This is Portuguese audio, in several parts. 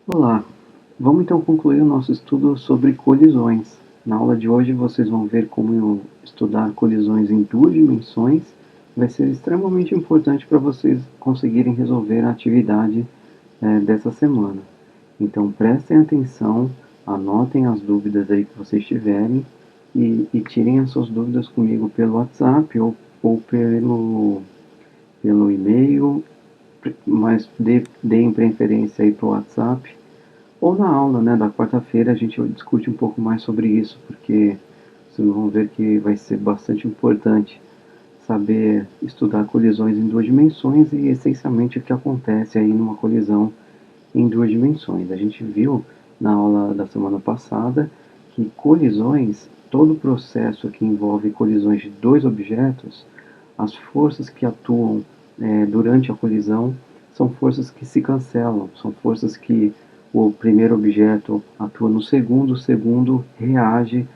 Olá, vamos então concluir o nosso estudo sobre colisões. Na aula de hoje vocês vão ver como estudar colisões em duas dimensões. Vai ser extremamente importante para vocês conseguirem resolver a atividade dessa semana. Então prestem atenção, anotem as dúvidas aí que vocês tiverem e tirem as suas dúvidas comigo pelo WhatsApp ou pelo e-mail, mas deem preferência aí para o WhatsApp. Ou na aula, né, da quarta-feira a gente discute um pouco mais sobre isso, porque vocês vão ver que vai ser bastante importante saber estudar colisões em duas dimensões e essencialmente o que acontece aí numa colisão em duas dimensões. A gente viu na aula da semana passada que colisões, todo o processo que envolve colisões de dois objetos, as forças que atuam durante a colisão são forças que se cancelam, são forças que o primeiro objeto atua no segundo, o segundo reage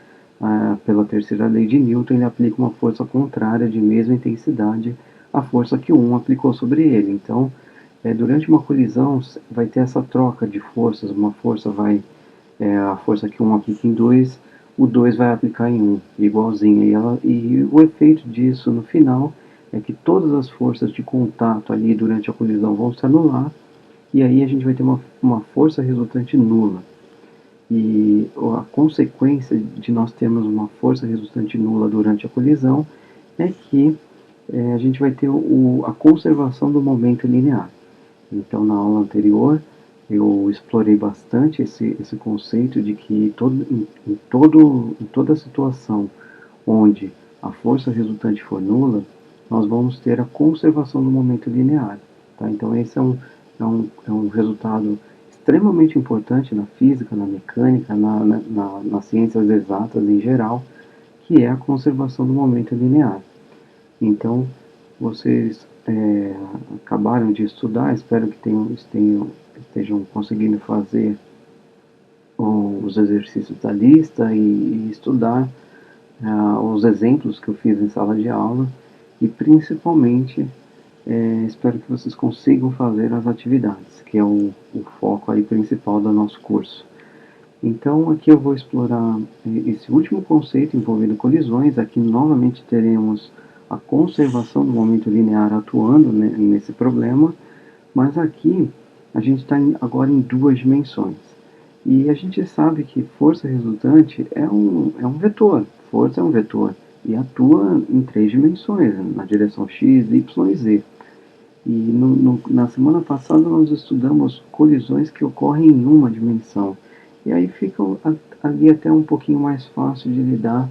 pela terceira lei de Newton, ele aplica uma força contrária de mesma intensidade à força que um aplicou sobre ele. Então, durante uma colisão vai ter essa troca de forças, uma força vai, a força que um aplica em dois, o dois vai aplicar em um, igualzinho. E o efeito disso no final é que todas as forças de contato ali durante a colisão vão se anular, e aí a gente vai ter uma força resultante nula. E a consequência de nós termos uma força resultante nula durante a colisão é que a gente vai ter a conservação do momento linear. Então, na aula anterior, eu explorei bastante esse conceito de que em toda situação onde a força resultante for nula, nós vamos ter a conservação do momento linear. Tá? Então, esse é um resultado extremamente importante na física, na mecânica, nas ciências exatas em geral, que é a conservação do momento linear. Então, vocês acabaram de estudar, espero que estejam conseguindo fazer os exercícios da lista e estudar os exemplos que eu fiz em sala de aula e principalmente espero que vocês consigam fazer as atividades, que é o foco aí principal do nosso curso. Então aqui eu vou explorar esse último conceito envolvendo colisões. Aqui novamente teremos a conservação do momento linear atuando nesse problema, mas aqui a gente está agora em duas dimensões. E a gente sabe que força resultante é um vetor, força é um vetor, e atua em três dimensões, na direção x, y e z. E na semana passada nós estudamos colisões que ocorrem em uma dimensão. E aí fica ali até um pouquinho mais fácil de lidar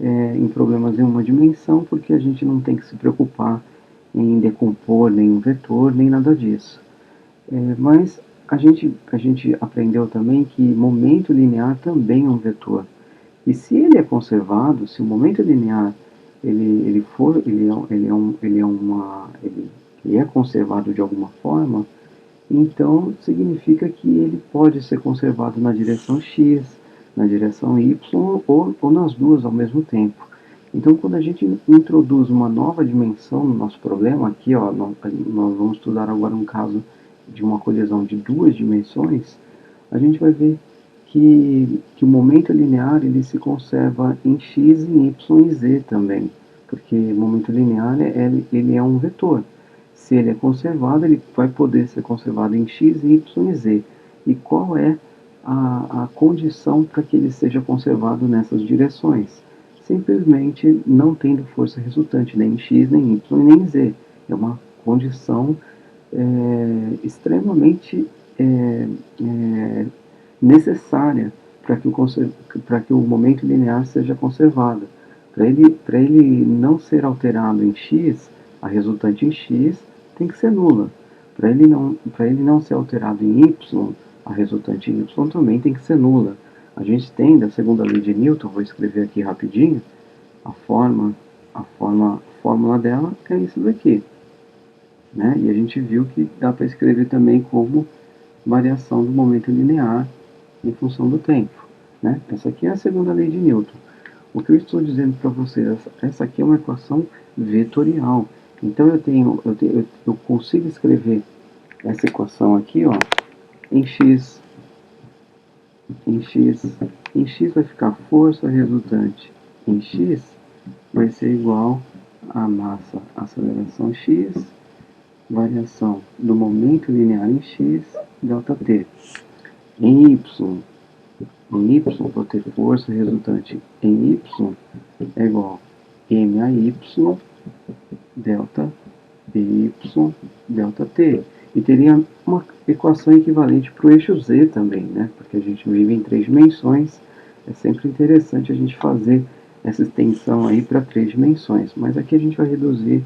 em problemas em uma dimensão, porque a gente não tem que se preocupar em decompor nenhum vetor, nem nada disso. Mas a gente aprendeu também que momento linear também é um vetor. E se ele é conservado, se o momento linear ele é conservado de alguma forma, então significa que ele pode ser conservado na direção x, na direção y ou nas duas ao mesmo tempo. Então, quando a gente introduz uma nova dimensão no nosso problema, aqui ó, nós vamos estudar agora um caso de uma colisão de duas dimensões, a gente vai ver que o momento linear ele se conserva em x, em y e z também, porque o momento linear ele é um vetor. Se ele é conservado, ele vai poder ser conservado em x, y e z. E qual é a condição para que ele seja conservado nessas direções? Simplesmente não tendo força resultante nem em x, nem em y, nem em z. É uma condição extremamente necessária para que o momento linear seja conservado. Para ele não ser alterado em x, a resultante em x tem que ser nula. Para ele não ser alterado em y, a resultante em y também tem que ser nula. A gente tem, da segunda lei de Newton, vou escrever aqui rapidinho, a fórmula dela é isso daqui. Né? E a gente viu que dá para escrever também como variação do momento linear em função do tempo. Né? Essa aqui é a segunda lei de Newton. O que eu estou dizendo para vocês, essa aqui é uma equação vetorial. Então eu consigo escrever essa equação aqui ó, em x em x vai ficar força resultante em x vai ser igual a massa aceleração x, variação do momento linear em x, delta t. Em y, vou ter força resultante em y é igual a MAY delta BY delta T. E teria uma equação equivalente para o eixo Z também, né? Porque a gente vive em 3 dimensões, é sempre interessante a gente fazer essa extensão aí para 3 dimensões. Mas aqui a gente vai reduzir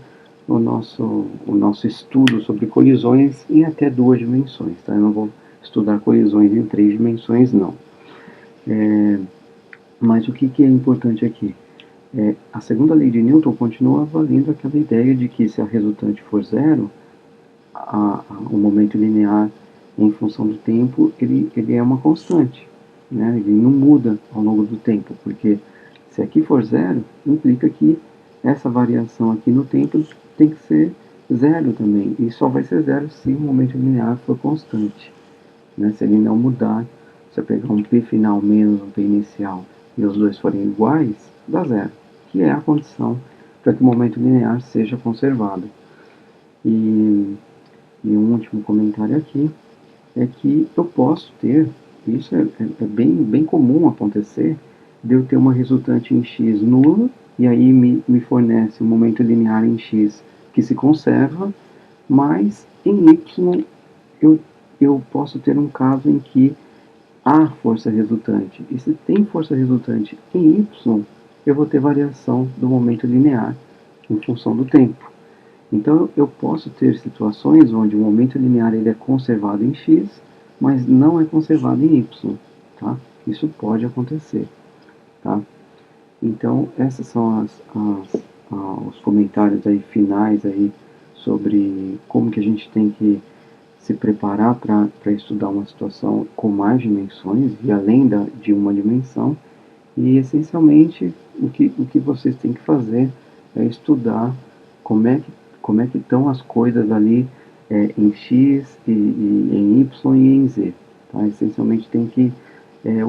o nosso estudo sobre colisões em até 2 dimensões, tá? Eu não vou estudar colisões em 3 dimensões, não. Mas o que é importante aqui? A segunda lei de Newton continua valendo aquela ideia de que se a resultante for zero, o momento linear em função do tempo, ele é uma constante, né? Ele não muda ao longo do tempo, porque se aqui for zero, implica que essa variação aqui no tempo tem que ser zero também, e só vai ser zero se o momento linear for constante, né? Se ele não mudar, se eu pegar um P final menos um P inicial e os dois forem iguais, dá zero, que é a condição para que o momento linear seja conservado. E um último comentário aqui é que eu posso ter, isso é bem comum acontecer, de eu ter uma resultante em x nula, e aí me fornece um momento linear em x que se conserva, mas em y eu posso ter um caso em que há força resultante. E se tem força resultante em y, eu vou ter variação do momento linear em função do tempo. Então eu posso ter situações onde o momento linear ele é conservado em x, mas não é conservado em y, tá? Isso pode acontecer, tá? Então esses são os comentários aí finais aí sobre como que a gente tem que se preparar para estudar uma situação com mais dimensões e além de uma dimensão. E essencialmente o que vocês têm que fazer é estudar como é que estão as coisas ali em X, em Y e em Z. Tá? Essencialmente tem que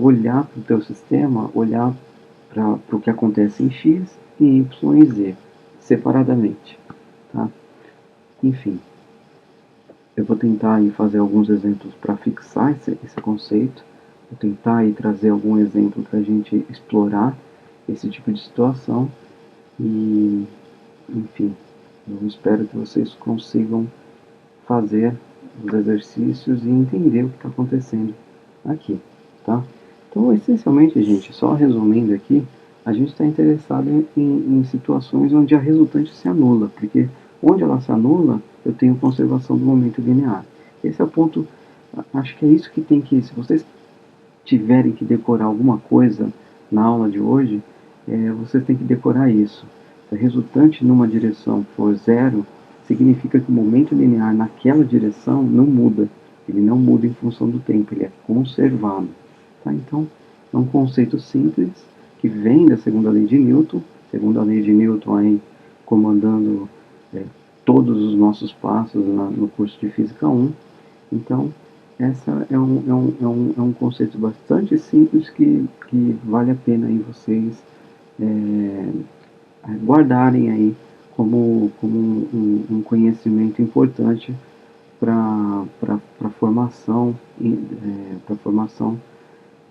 olhar para o teu sistema, olhar para o que acontece em X, em Y e Z, separadamente. Tá? Enfim, eu vou tentar aí fazer alguns exemplos para fixar esse conceito. Vou tentar aí trazer algum exemplo para a gente explorar esse tipo de situação. E, enfim, eu espero que vocês consigam fazer os exercícios e entender o que está acontecendo aqui, tá? Então, essencialmente, gente, só resumindo aqui, a gente está interessado em situações onde a resultante se anula, porque onde ela se anula, eu tenho conservação do momento linear. Esse é o ponto, acho que é isso que tem que, se vocês tiverem que decorar alguma coisa na aula de hoje, vocês têm que decorar isso. Se a resultante numa direção for zero, significa que o momento linear naquela direção não muda. Ele não muda em função do tempo, ele é conservado. Tá? Então, é um conceito simples que vem da segunda lei de Newton, segunda lei de Newton aí comandando todos os nossos passos no curso de Física 1. Então, essa é um conceito bastante simples que vale a pena aí vocês guardarem aí como um conhecimento importante para a formação,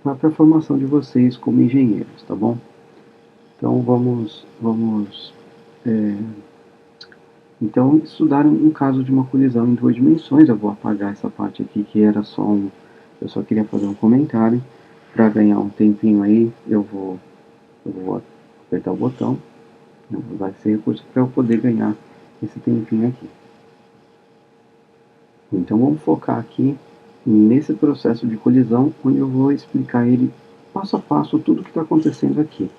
para formação de vocês como engenheiros, tá bom? Então então estudar um caso de uma colisão em 2 dimensões. Eu vou apagar essa parte aqui que era eu só queria fazer um comentário. Para ganhar um tempinho aí, eu vou apertar o botão, vai ser recurso para eu poder ganhar esse tempinho aqui. Então vamos focar aqui nesse processo de colisão, onde eu vou explicar ele passo a passo, tudo o que está acontecendo aqui.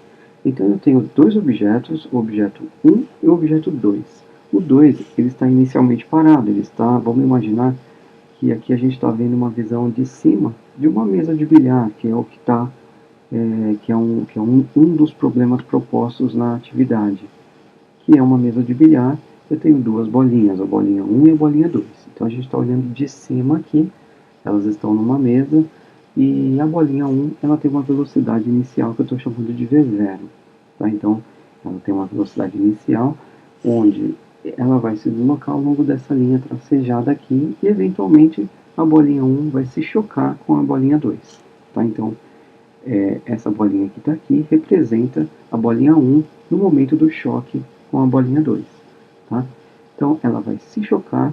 Então eu tenho dois objetos, o objeto 1 e o objeto 2. O 2 ele está inicialmente parado, ele está, vamos imaginar que aqui a gente está vendo uma visão de cima de uma mesa de bilhar, que é o que está, que é um dos problemas propostos na atividade, que é uma mesa de bilhar. Eu tenho duas bolinhas, a bolinha 1 e a bolinha 2. Então a gente está olhando de cima aqui, elas estão numa mesa, E a bolinha 1, ela tem uma velocidade inicial que eu estou chamando de V0. Tá? Então, ela tem uma velocidade inicial onde ela vai se deslocar ao longo dessa linha tracejada aqui e, eventualmente, a bolinha 1 vai se chocar com a bolinha 2. Tá? Então, essa bolinha que está aqui representa a bolinha 1 no momento do choque com a bolinha 2. Tá? Então, ela vai se chocar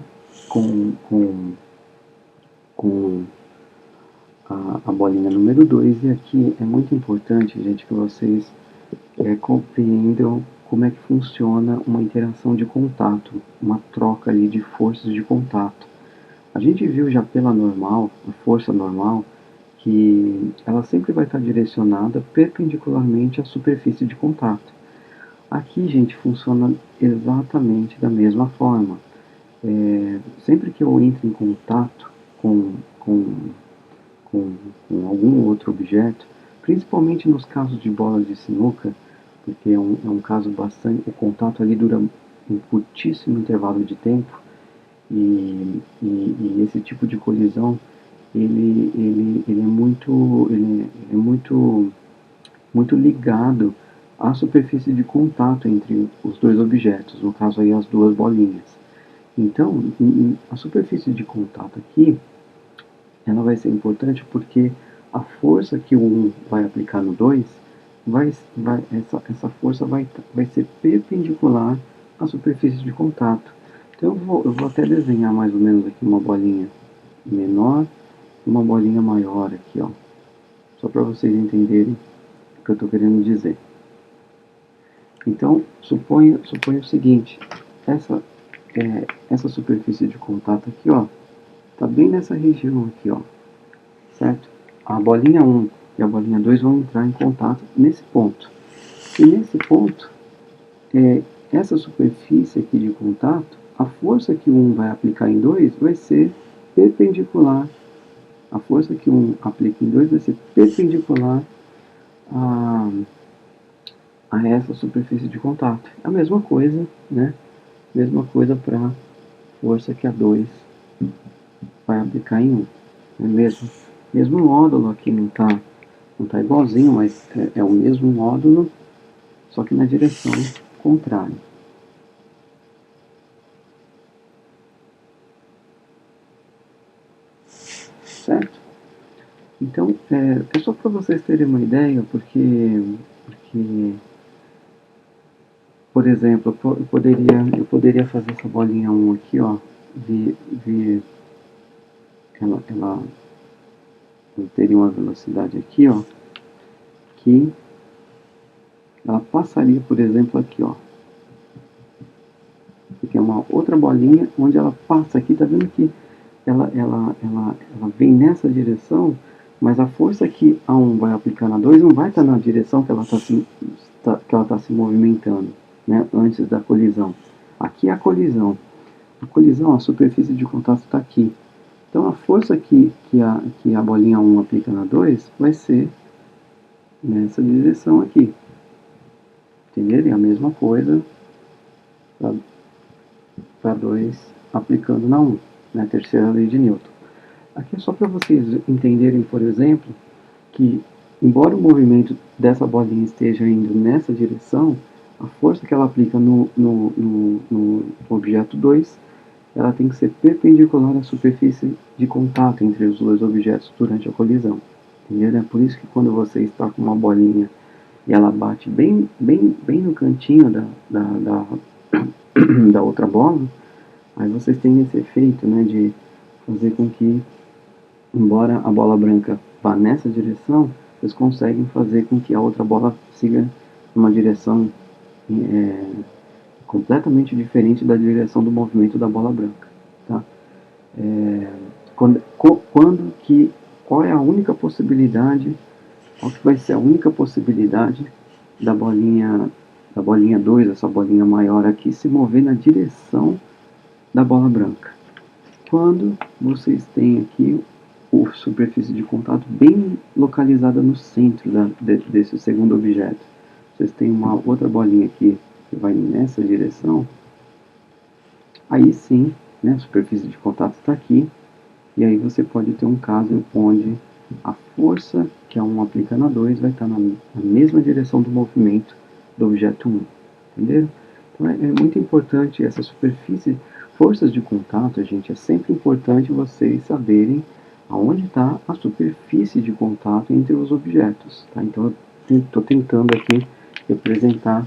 com a bolinha número 2, e aqui é muito importante, gente, que vocês compreendam como é que funciona uma interação de contato, uma troca ali de forças de contato. A gente viu já pela normal, a força normal, que ela sempre vai estar direcionada perpendicularmente à superfície de contato. Aqui, gente, funciona exatamente da mesma forma. Sempre que eu entro em contato com, com com, com algum outro objeto, principalmente nos casos de bolas de sinuca, porque é um caso bastante. O contato ali dura um curtíssimo intervalo de tempo, e esse tipo de colisão ele é muito ligado à superfície de contato entre os dois objetos, no caso aí as duas bolinhas. Então, a superfície de contato aqui ela vai ser importante porque a força que o 1 vai aplicar no 2, essa força vai ser perpendicular à superfície de contato. Então eu vou até desenhar mais ou menos aqui uma bolinha menor e uma bolinha maior aqui, ó, só para vocês entenderem o que eu estou querendo dizer. Então, suponha o seguinte, essa superfície de contato aqui, ó, está bem nessa região aqui, ó, certo? A bolinha 1 e a bolinha 2 vão entrar em contato nesse ponto. E nesse ponto, essa superfície aqui de contato, a força que 1 vai aplicar em 2 vai ser perpendicular. A força que 1 aplica em 2 vai ser perpendicular a essa superfície de contato. A mesma coisa, né? Mesma coisa para a força que a 2 vai aplicar em 1. É mesmo módulo aqui não tá igualzinho, mas é o mesmo módulo, só que na direção contrária. Certo? Então, é só para vocês terem uma ideia, porque por exemplo, eu poderia fazer essa bolinha 1 aqui, ó, ela teria uma velocidade aqui, ó, que ela passaria, por exemplo, aqui, ó. Aqui é uma outra bolinha onde ela passa aqui, tá vendo que ela vem nessa direção, mas a força que a 1 vai aplicar na 2 não vai estar na direção que ela está se movimentando, né, antes da colisão. Aqui é a colisão. A colisão, a superfície de contato está aqui. Então a força que a bolinha 1 aplica na 2 vai ser nessa direção aqui. Entenderam? A mesma coisa para 2 aplicando na 1, na terceira lei de Newton. Aqui é só para vocês entenderem, por exemplo, que embora o movimento dessa bolinha esteja indo nessa direção, a força que ela aplica no objeto 2, ela tem que ser perpendicular à superfície de contato entre os dois objetos durante a colisão. Entendeu? É por isso que quando você está com uma bolinha e ela bate bem no cantinho da outra bola, aí vocês têm esse efeito, né, de fazer com que, embora a bola branca vá nessa direção, vocês conseguem fazer com que a outra bola siga uma direção completamente diferente da direção do movimento da bola branca. Tá? Qual é a única possibilidade, qual que vai ser a única possibilidade da bolinha 2, essa bolinha maior aqui, se mover na direção da bola branca? Quando vocês têm aqui a superfície de contato bem localizada no centro desse segundo objeto. Vocês têm uma outra bolinha aqui que vai nessa direção, aí sim, né, a superfície de contato está aqui, e aí você pode ter um caso onde a força que a 1 aplica na 2 vai estar na mesma direção do movimento do objeto 1, entenderam? Então é muito importante essa superfície, forças de contato, gente, é sempre importante vocês saberem aonde está a superfície de contato entre os objetos, tá? Então eu estou tentando aqui representar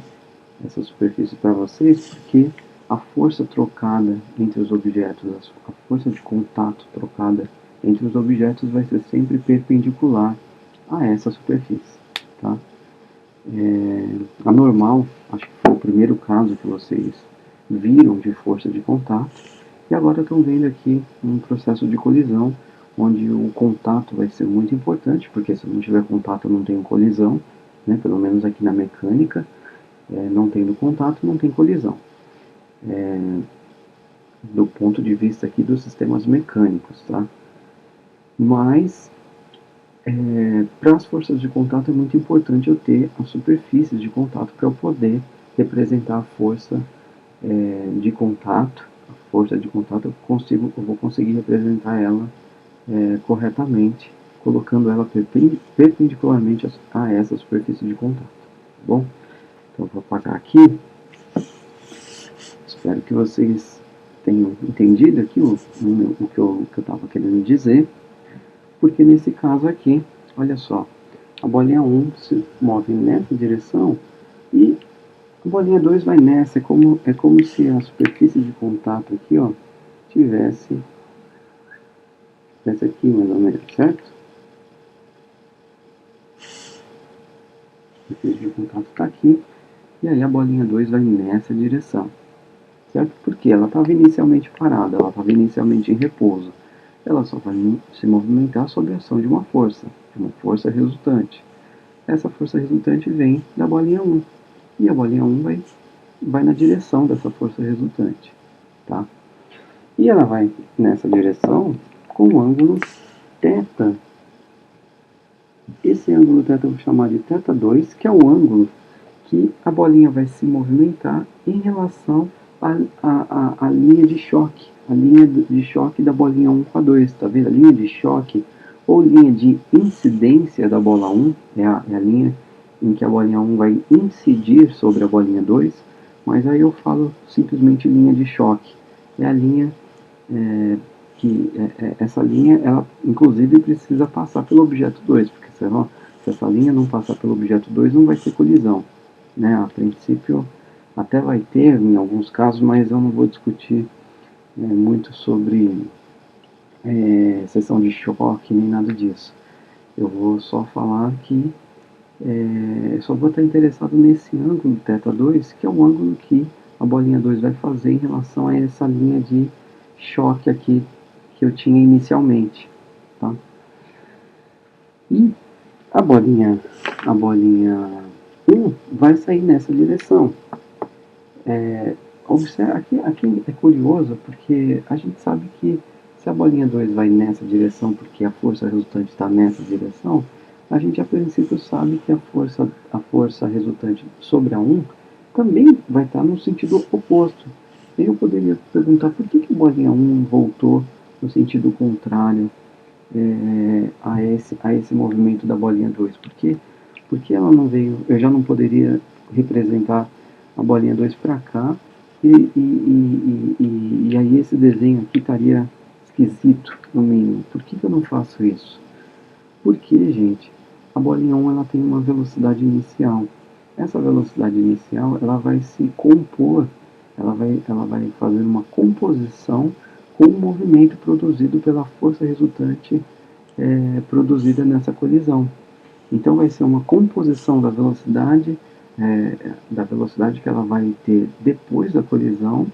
essa superfície para vocês, porque a força trocada entre os objetos, a força de contato trocada entre os objetos vai ser sempre perpendicular a essa superfície, tá? A normal, acho que foi o primeiro caso que vocês viram de força de contato, e agora estão vendo aqui um processo de colisão, onde o contato vai ser muito importante, porque se não tiver contato não tem colisão, né? Pelo menos aqui na mecânica, não tendo contato não tem colisão. Do ponto de vista aqui dos sistemas mecânicos, tá? Mas para as forças de contato é muito importante eu ter as superfícies de contato para eu poder representar a força de contato. A força de contato eu vou conseguir representar ela corretamente, colocando ela perpendicularmente a essa superfície de contato, tá bom? Então eu vou apagar aqui. Espero que vocês tenham entendido aqui o que eu estava querendo dizer, porque nesse caso aqui, olha só, a bolinha 1 se move nessa direção e a bolinha 2 vai nessa. É como se a superfície de contato aqui, ó, tivesse aqui mais ou menos, certo? A superfície de contato está aqui, e aí a bolinha 2 vai nessa direção, certo? Porque ela estava inicialmente parada, ela estava inicialmente em repouso. Ela só vai se movimentar sob a ação de uma força resultante. Essa força resultante vem da bolinha 1, e a bolinha 1 vai na direção dessa força resultante, tá? E ela vai nessa direção com o ângulo θ. Esse ângulo θ eu vou chamar de θ2, que é o ângulo que a bolinha vai se movimentar em relação à linha de choque. A linha de choque da bolinha 1 com a 2, tá vendo? A linha de choque ou linha de incidência da bola 1 é a linha em que a bolinha 1 vai incidir sobre a bolinha 2, mas aí eu falo simplesmente linha de choque. É a linha essa linha, ela inclusive precisa passar pelo objeto 2, porque se essa linha não passar pelo objeto 2 não vai ter colisão, né? A princípio até vai ter em alguns casos, mas eu não vou discutir muito sobre seção de choque nem nada disso. Eu vou só falar que só vou estar interessado nesse ângulo θ2, que é o ângulo que a bolinha 2 vai fazer em relação a essa linha de choque aqui que eu tinha inicialmente, tá? E a bolinha 1 vai sair nessa direção. Observe, aqui é curioso, porque a gente sabe que se a bolinha 2 vai nessa direção porque a força resultante está nessa direção, a gente a princípio sabe que a força resultante sobre a 1 também vai estar no sentido oposto. E eu poderia perguntar por que a bolinha 1 voltou no sentido contrário a esse movimento da bolinha 2. Porque ela não veio, eu já não poderia representar a bolinha 2 para cá, e aí esse desenho aqui estaria esquisito, no mínimo. Por que eu não faço isso? Porque, gente, a bolinha 1 ela tem uma velocidade inicial. Essa velocidade inicial ela vai se compor, ela vai fazer uma composição com o movimento produzido pela força resultante produzida nessa colisão. Então vai ser uma composição da velocidade que ela vai ter depois da colisão,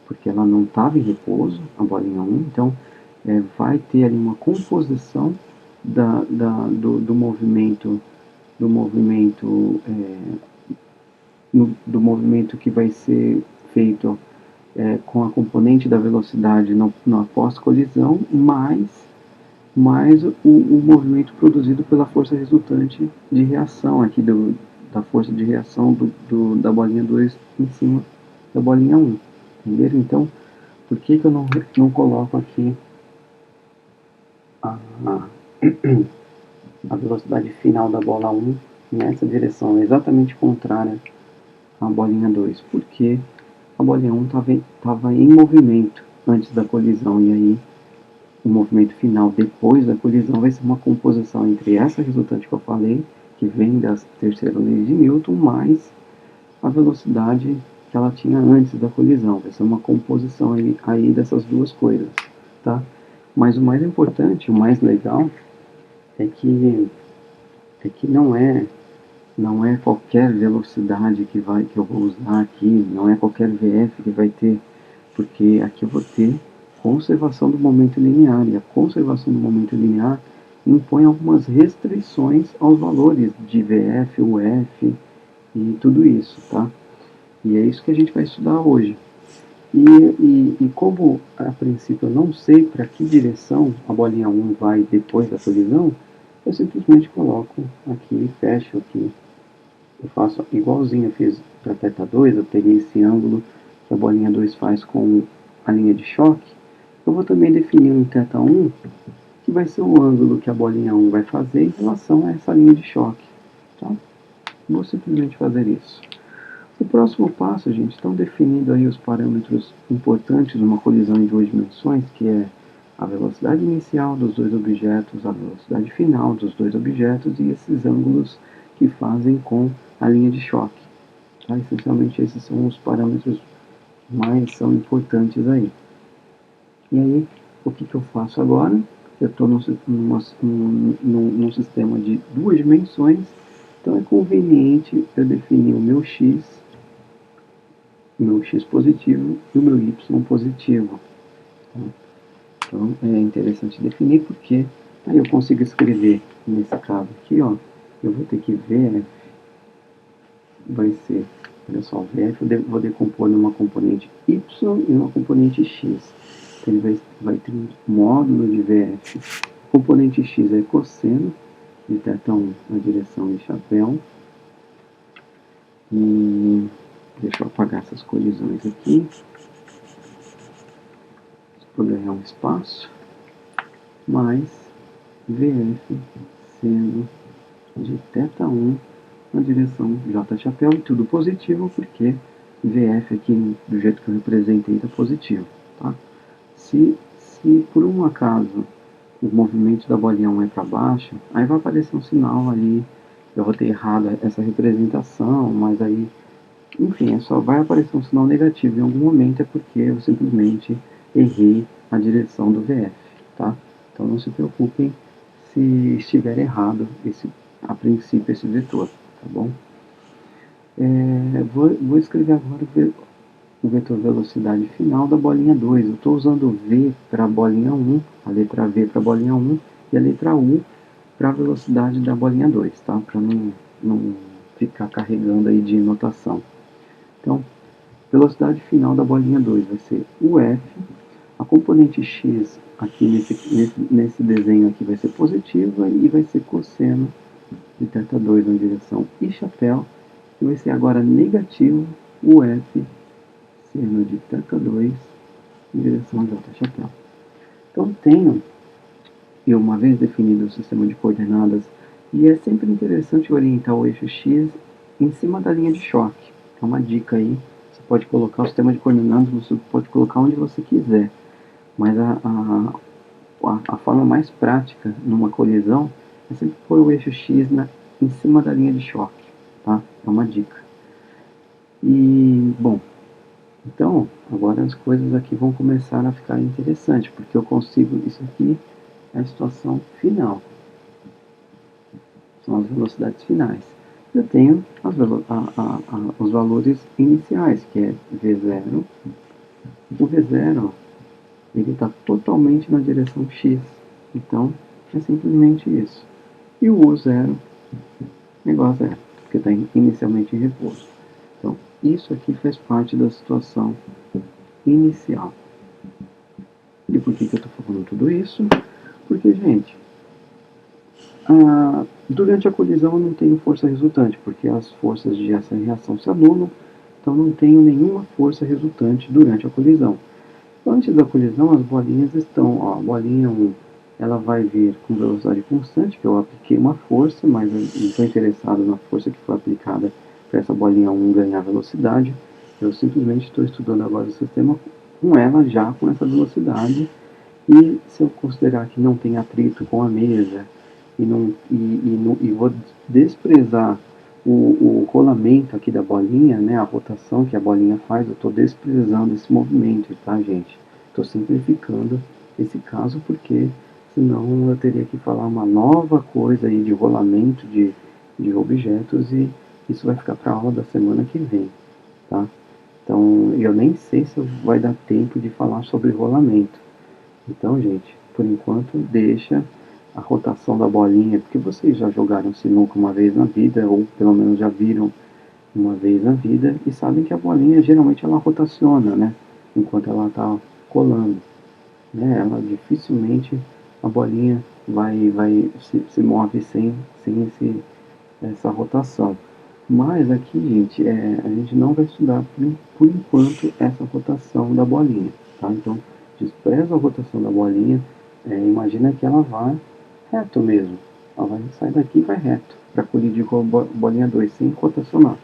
porque ela não estava em repouso, a bolinha 1, então vai ter ali uma composição do movimento do movimento que vai ser feito com a componente da velocidade na pós-colisão, mais o movimento produzido pela força resultante de reação aqui da força de reação da bolinha 2 em cima da bolinha 1. Entenderam? Então, por que eu não coloco aqui a velocidade final da bola 1 nessa direção, exatamente contrária à bolinha 2, porque a bolinha 1 estava em movimento antes da colisão, e aí o movimento final depois da colisão vai ser uma composição entre essa resultante que eu falei, que vem da terceira lei de Newton, mais a velocidade que ela tinha antes da colisão. Vai ser uma composição aí dessas duas coisas, tá? Mas o mais importante, o mais legal, é que não é qualquer velocidade que eu vou usar aqui, não é qualquer VF que vai ter, porque aqui eu vou ter conservação do momento linear, e a conservação do momento linear impõe algumas restrições aos valores de VF, UF e tudo isso, tá? E é isso que a gente vai estudar hoje. E como a princípio eu não sei para que direção a bolinha 1 vai depois da colisão, eu simplesmente coloco aqui e fecho aqui. Eu faço igualzinho eu fiz para a θ 2, eu peguei esse ângulo que a bolinha 2 faz com a linha de choque. Eu vou também definir um θ 1, que vai ser o ângulo que a bolinha 1 vai fazer em relação a essa linha de choque. Tá? Vou simplesmente fazer isso. O próximo passo, gente, estão definindo aí os parâmetros importantes de uma colisão em duas dimensões, que é a velocidade inicial dos dois objetos, a velocidade final dos dois objetos e esses ângulos que fazem com a linha de choque. Tá? Essencialmente, esses são os parâmetros mais são importantes aí. E aí, o que eu faço agora? Eu estou num sistema de duas dimensões, então é conveniente eu definir o meu x positivo e o meu y positivo. Tá? Então é interessante definir porque aí eu consigo escrever nesse caso aqui, ó, eu vou ter que VF vai ser, olha só, VF eu vou decompor numa componente y e uma componente x. Então ele vai ter um módulo de VF. A componente x é cosseno de θ1 na direção de chapéu. E deixa eu apagar essas colisões aqui para ganhar um espaço, mais VF seno de θ1 na direção J chapéu, e tudo positivo porque VF aqui do jeito que eu representei está positivo. Tá? Se por um acaso o movimento da bolinha 1 é para baixo, aí vai aparecer um sinal ali, eu vou ter errado essa representação, mas aí enfim, só vai aparecer um sinal negativo em algum momento, é porque eu simplesmente errei a direção do VF, tá? Então não se preocupem se estiver errado a princípio esse vetor, tá bom? Vou escrever agora o vetor velocidade final da bolinha 2. Eu estou usando V para a bolinha 1, a letra V para a bolinha 1 e a letra U para a velocidade da bolinha 2, tá? Para não ficar carregando aí de notação. Então, velocidade final da bolinha 2 vai ser UF, a componente x aqui nesse desenho aqui vai ser positiva e vai ser cosseno de θ2 na direção I chapéu, e vai ser agora negativo UF seno de θ2 em direção J chapéu. Então tenho, eu uma vez definido o sistema de coordenadas, e é sempre interessante orientar o eixo x em cima da linha de choque. É uma dica aí. Você pode colocar o sistema de coordenadas, você pode colocar onde você quiser, mas a forma mais prática numa colisão é sempre pôr o eixo x em cima da linha de choque, tá? É uma dica. E, bom, então, agora as coisas aqui vão começar a ficar interessantes, porque eu consigo, isso aqui é a situação final, são as velocidades finais. Eu tenho os valores iniciais, que é V0. O V0 ele está totalmente na direção x, então é simplesmente isso. E o U0 é igual a zero, porque está inicialmente em repouso. Então, isso aqui faz parte da situação inicial. E por que eu estou falando tudo isso? Porque, gente, durante a colisão eu não tenho força resultante, porque as forças de ação e reação se anulam, então não tenho nenhuma força resultante durante a colisão. Antes da colisão, as bolinhas estão, ó, bolinha 1 ela vai vir com velocidade constante, que eu apliquei uma força, mas eu não estou interessado na força que foi aplicada para essa bolinha 1 ganhar velocidade. Eu simplesmente estou estudando agora o sistema com ela já com essa velocidade. E se eu considerar que não tem atrito com a mesa e vou desprezar o rolamento aqui da bolinha, né, a rotação que a bolinha faz, eu estou desprezando esse movimento, tá, gente? Estou simplificando esse caso porque senão eu teria que falar uma nova coisa aí de rolamento de objetos e isso vai ficar para a aula da semana que vem, tá? Então eu nem sei se vai dar tempo de falar sobre rolamento. Então, gente, por enquanto deixa a rotação da bolinha, porque vocês já jogaram sinuca uma vez na vida, ou pelo menos já viram uma vez na vida, e sabem que a bolinha geralmente ela rotaciona, né? Enquanto ela está colando, né? Ela dificilmente a bolinha se move sem essa rotação. Mas aqui, gente, a gente não vai estudar por enquanto essa rotação da bolinha, tá? Então, despreza a rotação da bolinha, imagina que ela vai reto mesmo. Ela vai sair daqui e vai reto, para colidir com a bolinha 2, sem rotacionar.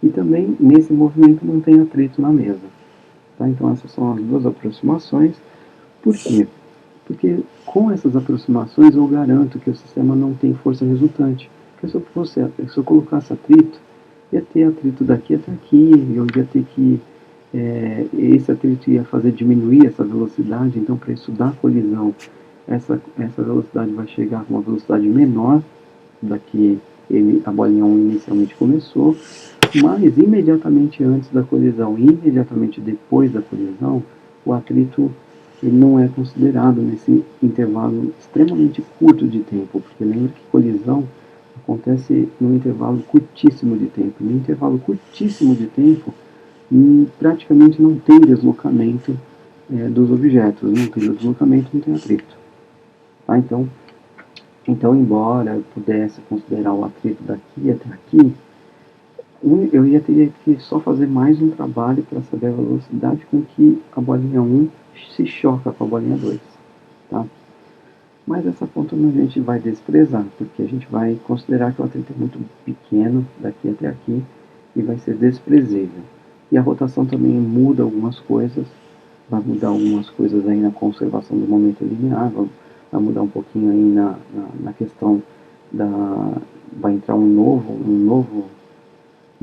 E também, nesse movimento, não tem atrito na mesa. Tá? Então, essas são as duas aproximações. Por quê? Porque com essas aproximações eu garanto que o sistema não tem força resultante. Porque se eu colocasse atrito, ia ter atrito daqui até aqui, eu ia ter que. Esse atrito ia fazer diminuir essa velocidade, então para estudar a colisão, essa velocidade vai chegar com uma velocidade menor da que a bolinha 1 inicialmente começou, mas imediatamente antes da colisão e imediatamente depois da colisão, o atrito ele não é considerado nesse intervalo extremamente curto de tempo, porque lembra que colisão acontece num intervalo curtíssimo de tempo. No intervalo curtíssimo de tempo, praticamente não tem deslocamento dos objetos, não tem deslocamento, não tem atrito. Tá? Então, embora eu pudesse considerar o atrito daqui até aqui, eu ia ter que só fazer mais um trabalho para saber a velocidade com que a bolinha 1 se choca com a bolinha 2. Tá? Mas essa conta a gente vai desprezar, porque a gente vai considerar que o atrito é muito pequeno daqui até aqui e vai ser desprezível. E a rotação também muda algumas coisas, vai mudar algumas coisas aí na conservação do momento linear, vai mudar um pouquinho aí na questão da... vai entrar uma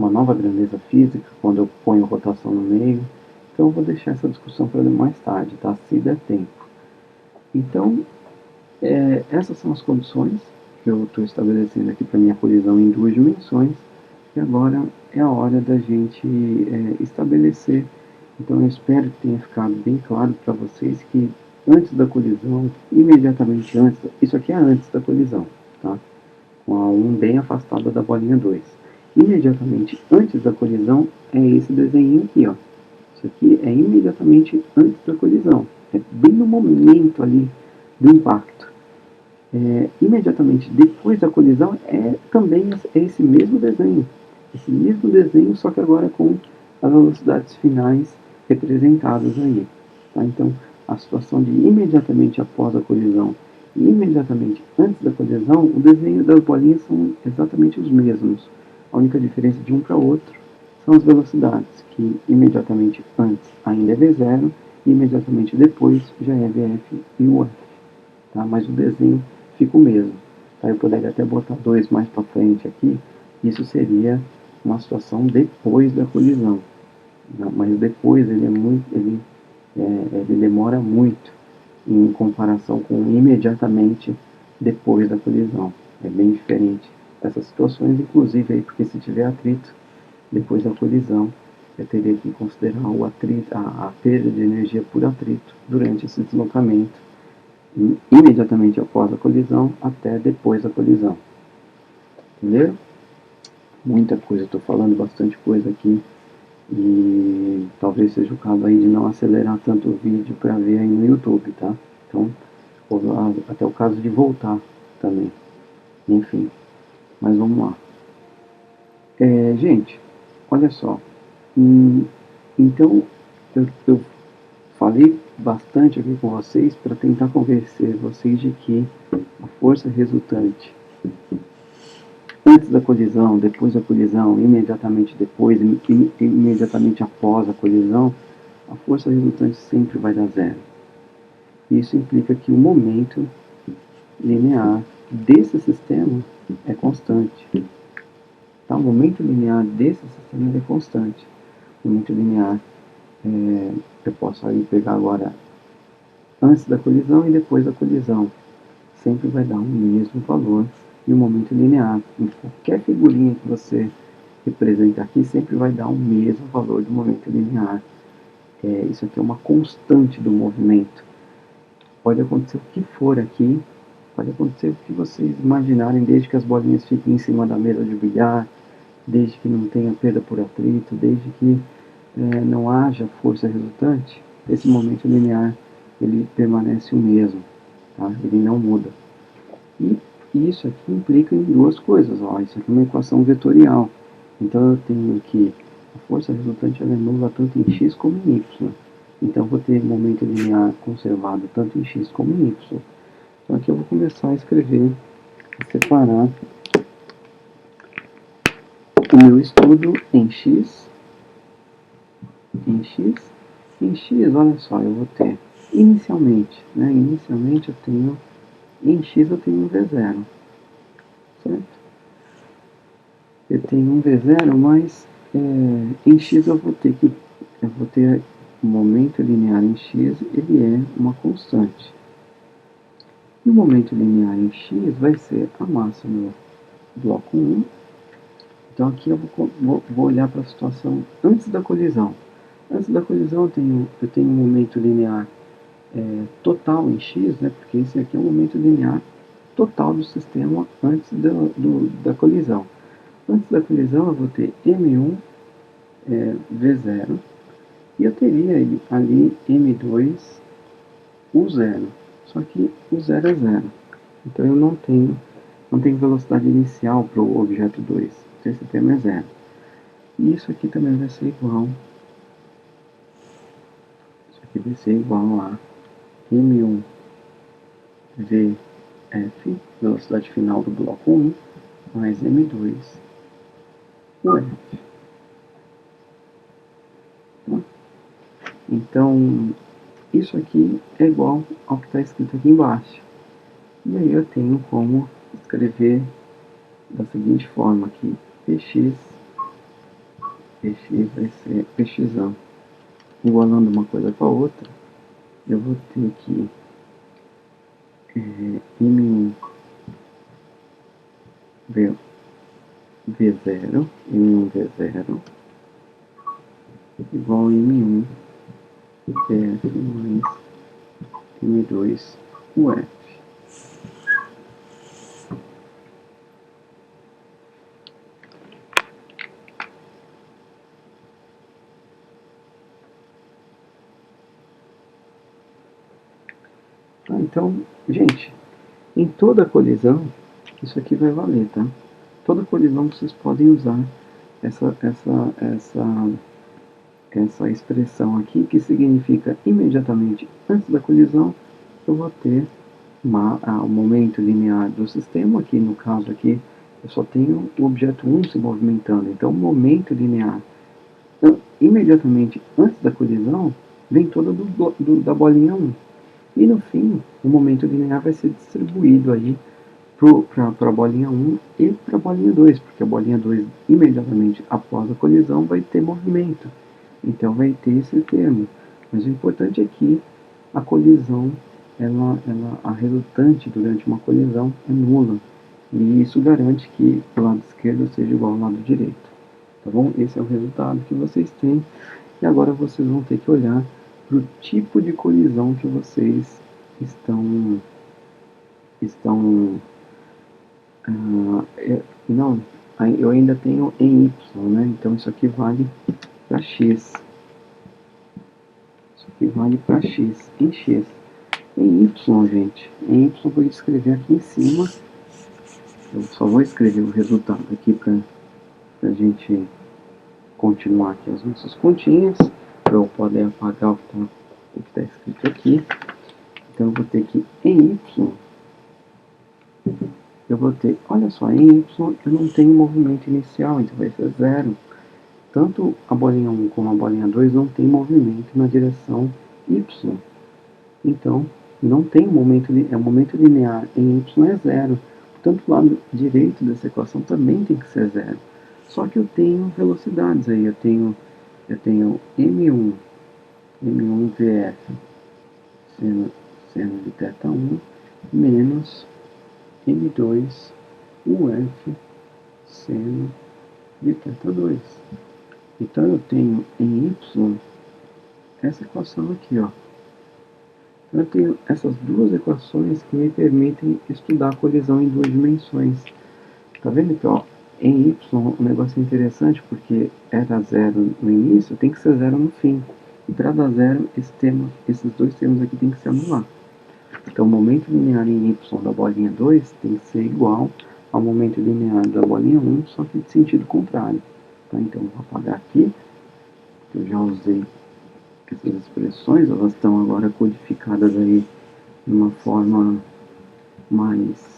nova grandeza física quando eu ponho rotação no meio. Então eu vou deixar essa discussão para mais tarde, tá? Se der tempo. Então, essas são as condições que eu estou estabelecendo aqui para minha colisão em duas dimensões. E agora é a hora da gente estabelecer. Então eu espero que tenha ficado bem claro para vocês que antes da colisão, imediatamente antes, isso aqui é antes da colisão, tá? Com a 1 bem afastada da bolinha 2. Imediatamente antes da colisão é esse desenho aqui, ó. Isso aqui é imediatamente antes da colisão. É bem no momento ali do impacto. Imediatamente depois da colisão também esse mesmo desenho. Esse mesmo desenho, só que agora com as velocidades finais representadas aí. Tá? Então, a situação de imediatamente após a colisão e imediatamente antes da colisão, o desenho das bolinhas são exatamente os mesmos. A única diferença de um para outro são as velocidades, que imediatamente antes ainda é V0 e imediatamente depois já é VF e UF. Tá? Mas o desenho fica o mesmo. Tá? Eu poderia até botar 2 mais para frente aqui, isso seria uma situação depois da colisão. Não, mas depois ele demora muito em comparação com imediatamente depois da colisão. É bem diferente essas situações, inclusive aí, porque se tiver atrito depois da colisão, eu teria que considerar o atrito, a perda de energia por atrito durante esse deslocamento, imediatamente após a colisão até depois da colisão. Entendeu? Muita coisa, estou falando bastante coisa aqui. E talvez seja o caso aí de não acelerar tanto o vídeo para ver aí no YouTube, tá? Então, até o caso de voltar também. Enfim, mas vamos lá. Gente, olha só. Então, eu falei bastante aqui com vocês para tentar convencer vocês de que a força resultante antes da colisão, depois da colisão, imediatamente depois, imediatamente após a colisão, a força resultante sempre vai dar zero. Isso implica que o momento linear desse sistema é constante. Tá? O momento linear desse sistema é constante. O momento linear, eu posso aí pegar agora antes da colisão e depois da colisão. Sempre vai dar o mesmo valor e o momento linear. Em qualquer figurinha que você representa aqui, sempre vai dar o mesmo valor do momento linear. Isso aqui é uma constante do movimento. Pode acontecer o que for aqui, pode acontecer o que vocês imaginarem, desde que as bolinhas fiquem em cima da mesa de bilhar, desde que não tenha perda por atrito, desde que não haja força resultante, esse momento linear ele permanece o mesmo, tá? Ele não muda. E isso aqui implica em duas coisas. Ó. Isso aqui é uma equação vetorial. Então eu tenho que a força resultante ela é nula tanto em x como em y. Então eu vou ter momento linear conservado tanto em x como em y. Então aqui eu vou começar a escrever, a separar o meu estudo em x, em x, olha só, eu vou ter inicialmente, inicialmente eu tenho, em x eu tenho um V0, certo? Eu tenho um V0, mas em x eu vou ter o momento linear em x, ele é uma constante. E o momento linear em x vai ser a massa no bloco 1. Então aqui eu vou olhar para a situação antes da colisão. Antes da colisão eu tenho um momento linear total em x, porque esse aqui é o momento linear total do sistema antes da colisão. Antes da colisão eu vou ter M1 V0 e eu teria ali M2 U0. Só que o 0 é 0. Então eu não tenho velocidade inicial para o objeto 2. Então esse termo é 0. E isso aqui também vai ser igual. Isso aqui vai ser igual a M1 VF, velocidade final do bloco 1, mais M2 UF. Tá? Então, isso aqui é igual ao que está escrito aqui embaixo. E aí eu tenho como escrever da seguinte forma aqui, Px vai ser Px, igualando uma coisa com a outra, eu vou ter aqui M1 V0, igual a M1 VF mais M2 UF. Então, gente, em toda colisão, isso aqui vai valer, tá? Toda colisão vocês podem usar essa expressão aqui, que significa imediatamente antes da colisão, eu vou ter o momento linear do sistema, aqui no caso aqui, eu só tenho o objeto 1 se movimentando, então o momento linear imediatamente antes da colisão vem toda da bolinha 1. E no fim, o momento linear vai ser distribuído aí para a bolinha 1 e para a bolinha 2, porque a bolinha 2 imediatamente após a colisão vai ter movimento. Então vai ter esse termo. Mas o importante é que a colisão, a resultante durante uma colisão é nula. E isso garante que o lado esquerdo seja igual ao lado direito. Tá bom? Esse é o resultado que vocês têm. E agora vocês vão ter que olhar para o tipo de colisão que vocês estão não, eu ainda tenho em y, então isso aqui vale para x. Isso aqui vale para x, em x. Em y, gente, em y eu vou escrever aqui em cima. Eu só vou escrever o resultado aqui para a gente continuar aqui as nossas continhas, para eu poder apagar o que está o que está escrito aqui. Então eu vou ter que em Y, eu vou ter, olha só, em Y eu não tenho movimento inicial, então vai ser 0. Tanto a bolinha 1 como a bolinha 2 não tem movimento na direção Y. Então, não tem momento, o momento linear em Y é 0. Portanto, o lado direito dessa equação também tem que ser 0. Só que eu tenho velocidades aí, eu tenho M1 VF seno de θ1 menos M2 UF seno de θ2. Então eu tenho em Y essa equação aqui, ó. Eu tenho essas duas equações que me permitem estudar a colisão em duas dimensões. Tá vendo que, ó, em Y o negócio é interessante porque era 0 no início, tem que ser 0 no fim. E para dar 0, esses dois termos aqui tem que se anular. Então o momento linear em Y da bolinha 2 tem que ser igual ao momento linear da bolinha 1, só que de sentido contrário. Tá? Então vou apagar aqui, que eu já usei essas expressões, elas estão agora codificadas aí de uma forma mais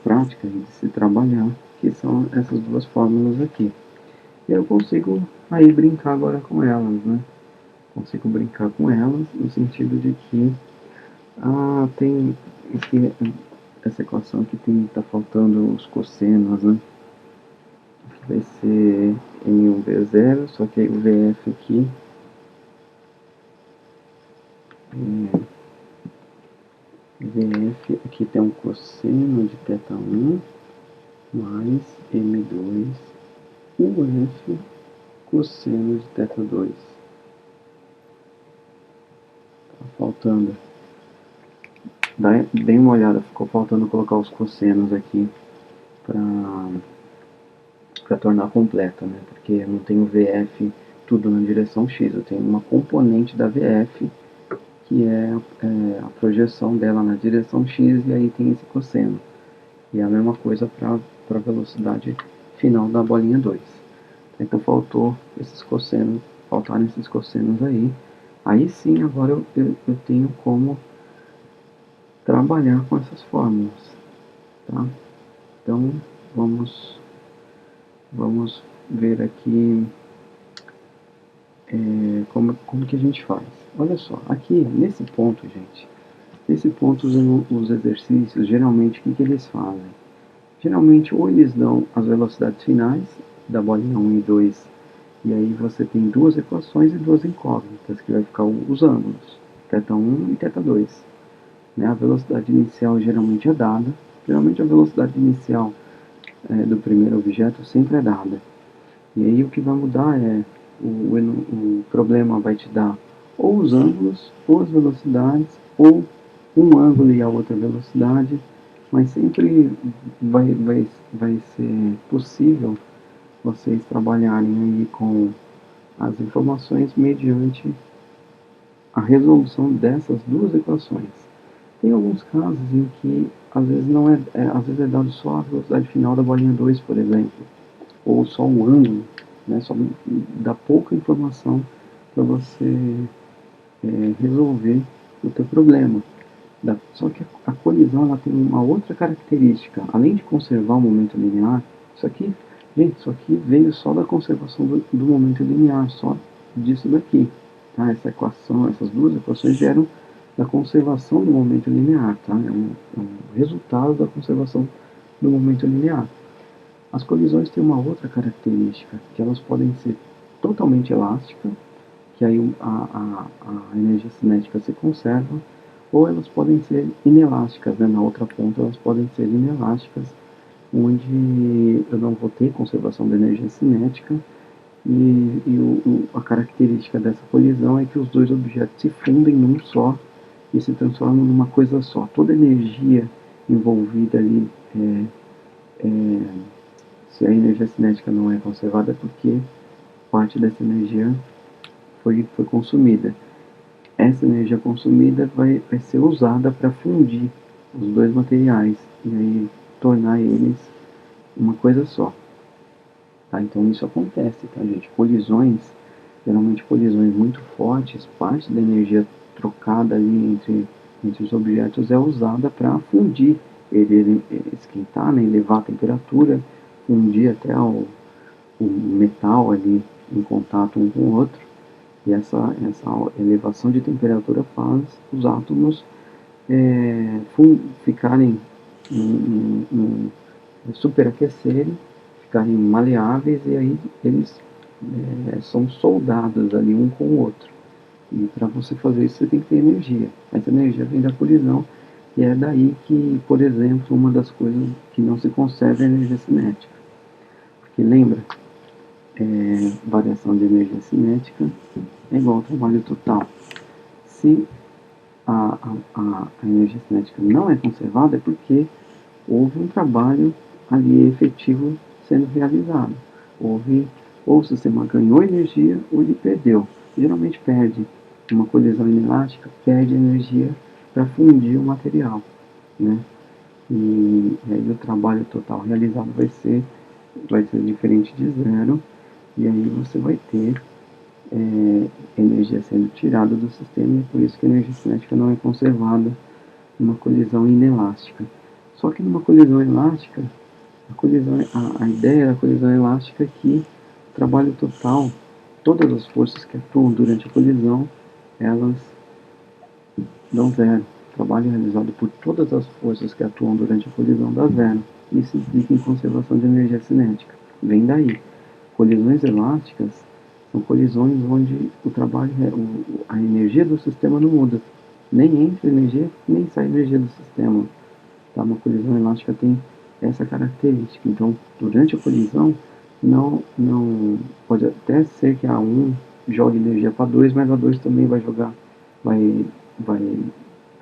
prática de se trabalhar, que são essas duas fórmulas aqui. E eu consigo aí brincar agora com elas, né? Consigo brincar com elas no sentido de que tem aqui, essa equação aqui tá faltando os cossenos, né? Aqui vai ser M1V0, só que aí o VF aqui VF aqui tem um cosseno de θ1 mais M2 UF cosseno de θ2. Tá faltando. Dê uma olhada, ficou faltando colocar os cossenos aqui para tornar completa, né? Porque eu não tenho VF tudo na direção X, eu tenho uma componente da VF que é a projeção dela na direção X, e aí tem esse cosseno. E é a mesma coisa para a velocidade final da bolinha 2. Então faltaram esses cossenos aí. Aí sim, agora eu tenho como trabalhar com essas fórmulas. Tá? Então vamos ver aqui como que a gente faz. Olha só, aqui nesse ponto, gente, nesse ponto os exercícios, geralmente o que eles fazem? Geralmente ou eles dão as velocidades finais da bolinha 1 e 2, e aí você tem duas equações e duas incógnitas, que vai ficar os ângulos, θ1 e θ2. Né? A velocidade inicial geralmente é dada, geralmente a velocidade inicial do primeiro objeto sempre é dada. E aí o que vai mudar é, o problema vai te dar ou os ângulos, ou as velocidades, ou um ângulo e a outra velocidade, mas sempre vai ser possível vocês trabalharem aí com as informações mediante a resolução dessas duas equações. Tem alguns casos em que às vezes não às vezes é dado só a velocidade final da bolinha 2, por exemplo, ou só o ângulo, né? Só dá pouca informação para você resolver o teu problema. Só que a colisão ela tem uma outra característica, além de conservar o momento linear. Isso aqui veio só da conservação do momento linear, só disso daqui. Tá? Essa equação, essas duas equações vieram da conservação do momento linear. Tá? É um resultado da conservação do momento linear. As colisões têm uma outra característica, que elas podem ser totalmente elásticas, que aí a energia cinética se conserva, ou elas podem ser inelásticas, né? Na outra ponta elas podem ser inelásticas, onde eu não vou ter conservação da energia cinética, e a característica dessa colisão é que os dois objetos se fundem num só e se transformam numa coisa só. Toda a energia envolvida ali, se a energia cinética não é conservada, é porque parte dessa energia foi consumida. Essa energia consumida vai ser usada para fundir os dois materiais e aí tornar eles uma coisa só. Tá? Então isso acontece, tá, gente? Colisões geralmente colisões muito fortes, parte da energia trocada ali entre os objetos é usada para fundir, ele esquentar, né, elevar a temperatura, fundir até o metal ali em contato um com o outro, e essa elevação de temperatura faz os átomos ficarem superaquecerem, ficarem maleáveis, e aí eles são soldados ali um com o outro. E para você fazer isso, você tem que ter energia. Essa energia vem da colisão, e é daí que, por exemplo, uma das coisas que não se conserva é a energia cinética. Porque lembra, variação de energia cinética é igual ao trabalho total. Se a energia cinética não é conservada, é porque houve um trabalho ali efetivo sendo realizado. Ou o sistema ganhou energia ou ele perdeu. Geralmente perde. Uma colisão inelástica perde energia para fundir o material, né? E aí o trabalho total realizado vai ser diferente de zero, e aí você vai ter energia sendo tirada do sistema, e por isso que a energia cinética não é conservada numa colisão inelástica. Só que numa colisão elástica, a ideia da colisão elástica é que o trabalho total, todas as forças que atuam durante a colisão, elas dão zero. O trabalho realizado por todas as forças que atuam durante a colisão dá zero. Isso implica em conservação de energia cinética. Vem daí. Colisões elásticas são colisões onde a energia do sistema não muda. Nem entra energia, nem sai energia do sistema. Tá? Uma colisão elástica tem essa característica. Então, durante a colisão, não pode até ser que a 1 jogue energia para 2, mas a 2 também vai, vai, vai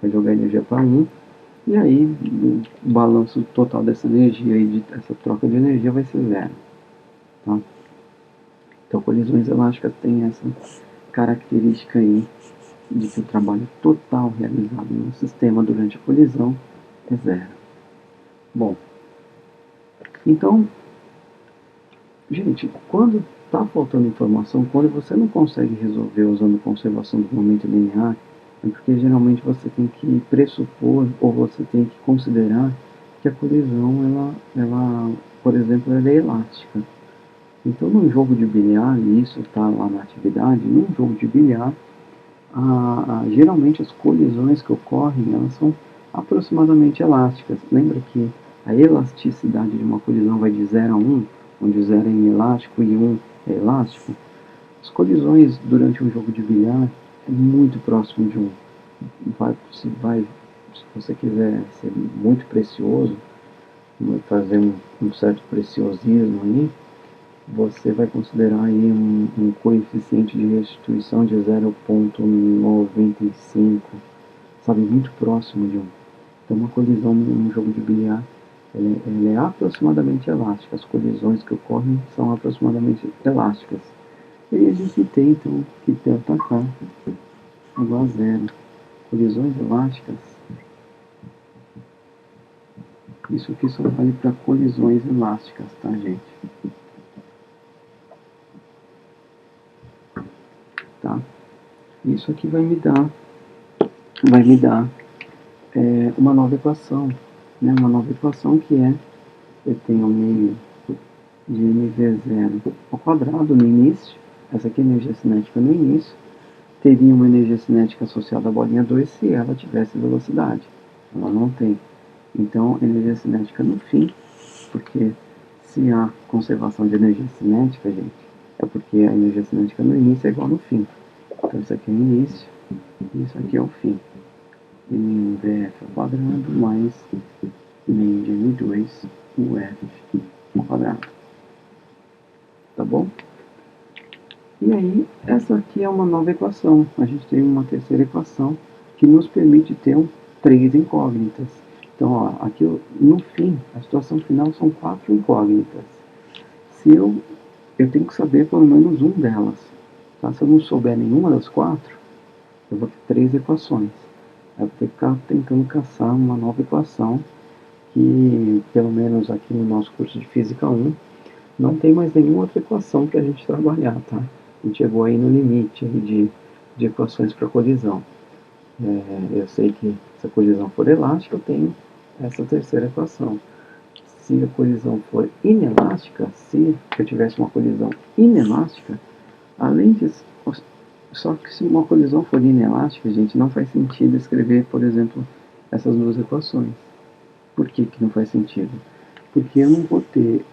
jogar energia para 1, e aí o balanço total dessa energia e essa troca de energia vai ser zero. Tá? Então, colisões elásticas têm essa característica aí de que o trabalho total realizado no sistema durante a colisão é zero. Bom, então, gente, quando está faltando informação, quando você não consegue resolver usando conservação do momento linear, é porque geralmente você tem que pressupor ou você tem que considerar que a colisão, por exemplo, ela é elástica. Então, num jogo de bilhar, e isso está lá na atividade, num jogo de bilhar, geralmente as colisões que ocorrem, elas são aproximadamente elásticas. Lembra que a elasticidade de uma colisão vai de 0 a 1, onde 0 é inelástico e 1 é elástico? As colisões durante um jogo de bilhar é muito próximo de 1. Se você quiser ser muito precioso, fazer um certo preciosismo aí, você vai considerar aí um coeficiente de restituição de 0,95, sabe, muito próximo de 1. Então, uma colisão num jogo de bilhar, ela é aproximadamente elástica. As colisões que ocorrem são aproximadamente elásticas. E aí a gente tem, então, que delta K igual a zero. Colisões elásticas, isso aqui só vale para colisões elásticas, tá, gente? Tá? Isso aqui vai me dar uma nova equação, né? Uma nova equação que eu tenho meio de mv0 ao quadrado no início, essa aqui é a energia cinética no início, teria uma energia cinética associada à bolinha 2 se ela tivesse velocidade. Ela não tem. Então, energia cinética no fim, porque se há conservação de energia cinética, gente, é porque a energia cinética no início é igual no fim. Então, isso aqui é o início, e isso aqui é o fim. mvf ao quadrado mais meio de m2 uf ao quadrado. Tá bom? E aí, essa aqui é uma nova equação. A gente tem uma terceira equação que nos permite ter três incógnitas. Então, ó, aqui no fim, a situação final são 4 incógnitas. Se eu tenho que saber pelo menos um delas. Tá? Se eu não souber nenhuma das 4, eu vou ter 3 equações. Eu vou ter que ficar tentando caçar uma nova equação que, pelo menos aqui no nosso curso de Física 1, não tem mais nenhuma outra equação que a gente trabalhar, tá? a gente chegou aí no limite aí de equações para colisão. Eu sei que se a colisão for elástica, eu tenho essa terceira equação. Se a colisão for inelástica, se eu tivesse uma colisão inelástica, além disso, só que se uma colisão for inelástica, gente, não faz sentido escrever, por exemplo, essas duas equações. Por que não faz sentido? Porque eu não vou ter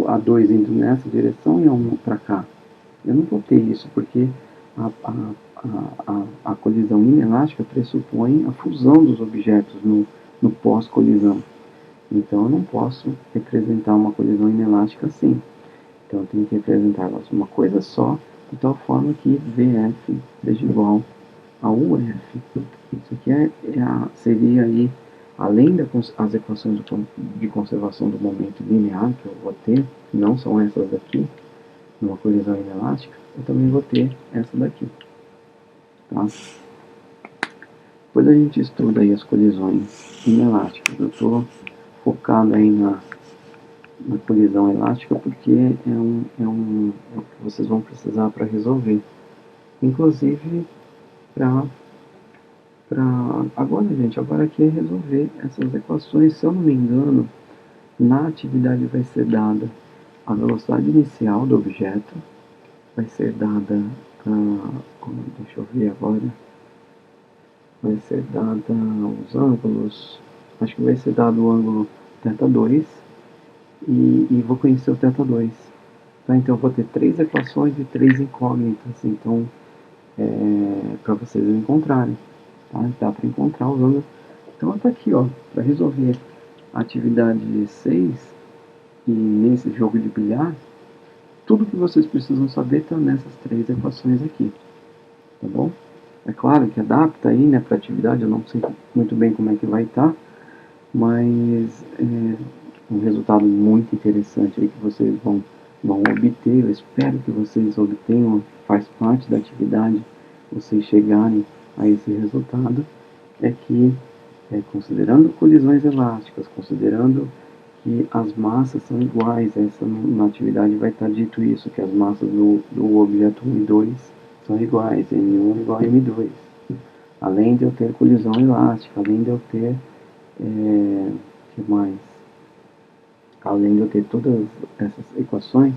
a 2 indo nessa direção e a 1 para cá. Eu não vou ter isso, porque a colisão inelástica pressupõe a fusão dos objetos no pós-colisão. Então eu não posso representar uma colisão inelástica assim. Então eu tenho que representar elas uma coisa só, de tal forma que VF seja igual a UF. Isso aqui seria aí, além das equações de conservação do momento linear que eu vou ter, que não são essas daqui, numa colisão inelástica, eu também vou ter essa daqui. Tá? Depois a gente estuda aí as colisões inelásticas. Eu estou focado aí na colisão elástica porque é o que vocês vão precisar para resolver. Inclusive, agora, gente, agora aqui é resolver essas equações. Se eu não me engano, na atividade vai ser dada a velocidade inicial do objeto, vai ser dada, deixa eu ver agora, vai ser dada os ângulos, acho que vai ser dado o ângulo θ2 e vou conhecer o θ2. Tá? Então eu vou ter 3 equações e 3 incógnitas, então para vocês encontrarem. Tá? Dá para encontrar usando. Então está aqui, ó, para resolver a atividade 6 e nesse jogo de bilhar, tudo que vocês precisam saber está nessas 3 equações aqui. Tá bom? É claro que adapta aí, né, para a atividade, eu não sei muito bem como é que vai estar, mas um resultado muito interessante aí que vocês vão obter. Eu espero que vocês obtenham, faz parte da atividade, vocês chegarem a esse resultado, é que, considerando colisões elásticas, considerando que as massas são iguais, na atividade vai estar dito isso, que as massas do objeto 1 e 2 são iguais, M1 igual a M2. Além de eu ter colisão elástica, além de eu ter, que mais? Além de eu ter todas essas equações,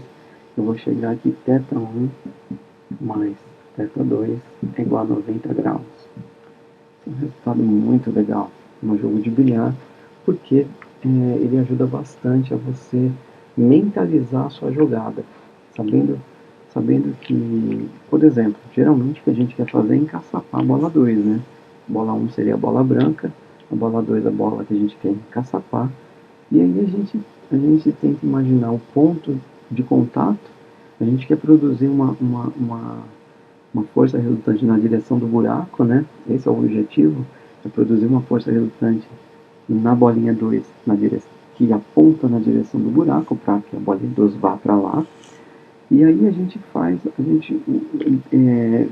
eu vou chegar aqui θ1 mais θ2 é igual a 90 graus. É um resultado muito legal no jogo de bilhar, porque ele ajuda bastante a você mentalizar a sua jogada, sabendo que, por exemplo, geralmente o que a gente quer fazer é encaçapar a bola 2, né? A bola 1 seria a bola branca, a bola 2 a bola que a gente quer encaçapar, e aí a gente tenta imaginar o ponto de contato, a gente quer produzir uma força resultante na direção do buraco, né? Esse é o objetivo, é produzir uma força resultante na bolinha 2, que aponta na direção do buraco, para que a bolinha 2 vá para lá. E aí a gente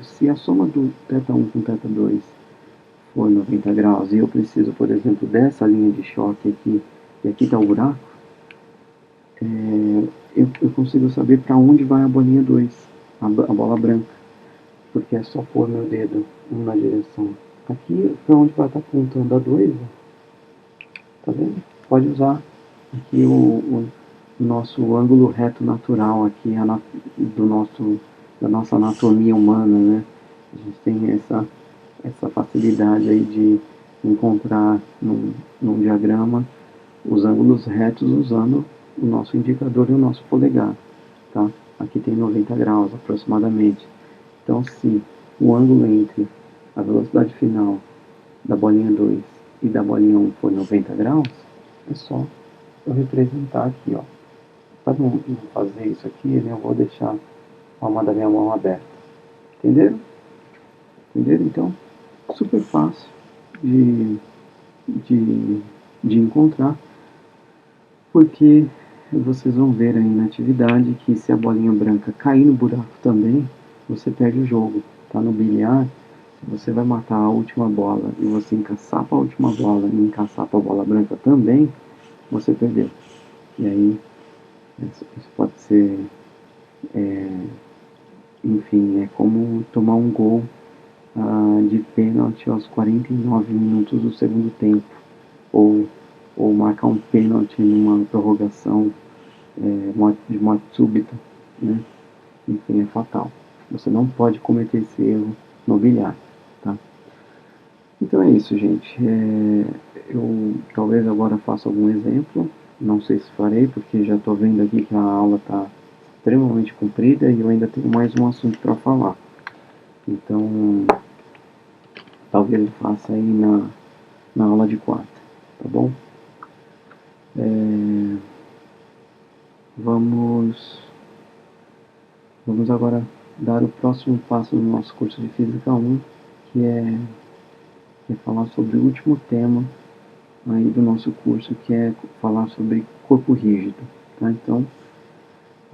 se a soma do θ1 com θ2 for 90 graus, e eu preciso, por exemplo, dessa linha de choque aqui, e aqui está o buraco, eu consigo saber para onde vai a bolinha 2, a bola branca, porque é só pôr meu dedo na direção. Aqui, para onde vai estar apontando a 2, tá vendo? Pode usar aqui o nosso ângulo reto natural, aqui da nossa anatomia humana, né? A gente tem essa facilidade aí de encontrar num diagrama os ângulos retos usando o nosso indicador e o nosso polegar, tá? Aqui tem 90 graus aproximadamente. Então, se o ângulo entre a velocidade final da bolinha 2 e da bolinha 1 for 90 graus, é só eu representar aqui, ó. Para não fazer isso aqui, né, eu vou deixar a palma da minha mão aberta. Entenderam? Entenderam? Então, super fácil de, de encontrar, porque vocês vão ver aí na atividade que se a bolinha branca cair no buraco também, você perde o jogo. Tá? No bilhar, se você vai matar a última bola e você encaçapa a última bola e encaçapa a bola branca também, você perdeu. E aí, isso pode ser enfim, é como tomar um gol de pênalti aos 49 minutos do segundo tempo, ou marcar um pênalti numa prorrogação de morte súbita, né? Enfim, é fatal. Você não pode cometer esse erro no bilhar, tá? Então é isso, gente. Eu talvez agora faça algum exemplo, não sei se farei, porque já estou vendo aqui que a aula está extremamente comprida e eu ainda tenho mais um assunto para falar. Então, talvez eu faça aí na aula de quarta, tá bom? Vamos agora dar o próximo passo no nosso curso de Física 1, que é falar sobre o último tema aí do nosso curso, que é falar sobre corpo rígido, tá? Então,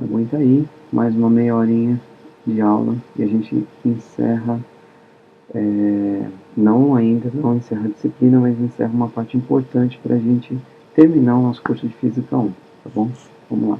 aguenta aí, mais uma meia horinha de aula e a gente encerra, não encerra a disciplina, mas encerra uma parte importante para a gente terminar o nosso curso de Física 1, tá bom? Vamos lá.